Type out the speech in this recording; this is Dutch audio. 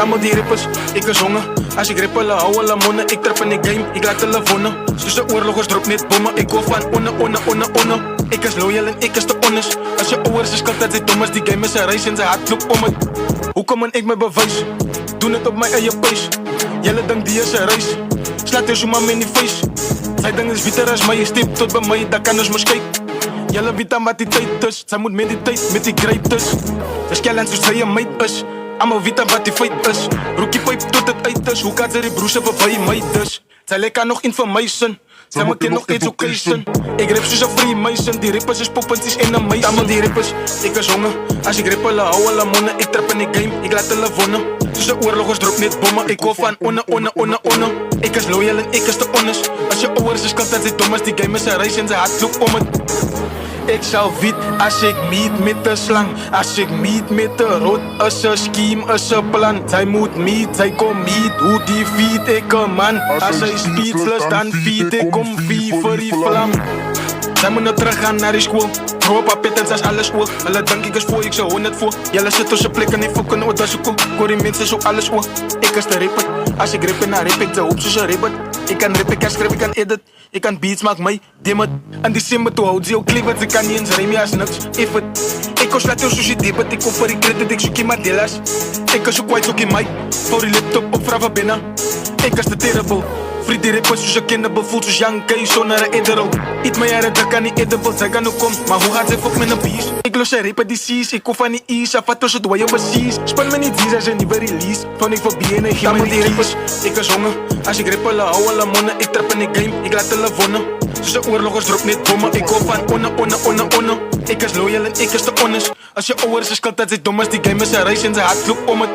Allemaal die rippers, ik is honger. Als ik rip, hou alle monnen. Ik trap in de game, ik laat hulle wonnen. Soos de oorlogers drop net bommen. Ik hoor van onne. Ik is loyal en ik is te honest. Als je ouders is kant dat zij dom is. Die game is een race en zijn hart loop om het. Hoe kom ik mijn bewijs? Doe het op mijn eigen pace. Jelle denk die is een race. Slaat je zo maar in die face. Zij denk is beter als mij. Je stipt tot bij mij, dat kan dus maar kijken. Jelle weet aan wat die tijd is. Zij moet mediteren met die greatest. Dus kellen zoals zij een meid is. Allemaal weet aan wat die feit is. Rookie pipe tot het uit is. Hoe kan ze die broers hebben bij mij dus? Zij lijken nog information. Zij maken nog education. Ik rip zoals een Freemason. Die rippers is poppentjes in een meisje. Allemaal die rippers, ik is honger. Als ik rip, hou alle monnen. Ik trap in de game, ik laat hulle wonnen. Soos de oorlogers drop net bommen. Ik hoor van onne. Ik is loyal en ik is te honest. Als je ouders is kant dat zij dom is. Die game is een race en zijn hart loop om het. Ik zou wit als ik meet met de slang. Als ik meet met de rood, is een scheme, is een plan. Zij moet meet, zij kom meet. Hoe die feed ik een man. Als zij speechless, dan feed ik om voor die vlam. Zij moet nou terug gaan naar die school. Grow up, pittens als alles oog. Hulle denk ik is voor, ik zou 100 voor. Jelle zit tussen plekken, niet fokken, oh dat is cool. Hoor die mensen zo alles oog. Ik is de rapper. Als ik rip en dan rip ik de hoop zoals een rapper. Ik kan rip, ik kan schrijven, ik kan edit. Ik kan beats, maak mij dimmet. En die simmer toe houdt ze ook klevert. Ze kan niet eens rijmen als niks. If it. Ik kon slaat jou zoals je debet. Ik kom voor die credit, ik zoek in mijn delas. Ik is ook kwijt, zoek in mij. Voor die laptop op vragen binnen. Ik is te terrible. Free die rippers zoals je kinderen voelt zoals Young K zonder een edero. Eat mijn jaren, dat kan niet edible. Zij kan ook komen, maar hoe gaat ze fok met een beast? Ik los je rappen die seas, ik hoef van die ease. Af wat tussen doe je overseas. Span me niet die als je niet weer release. Van ik voor BN en geen die rippers. Ik is honger, als ik rip, hou alle monnen. Ik trap in de game, ik laat hulle wonnen. Soos de oorlogers drop net bommen. Ik hoor van onne. Ik is loyal en ik is te honest. Als je ouders is kant dat zij dom is. Die game is een race en zijn hart loop om het.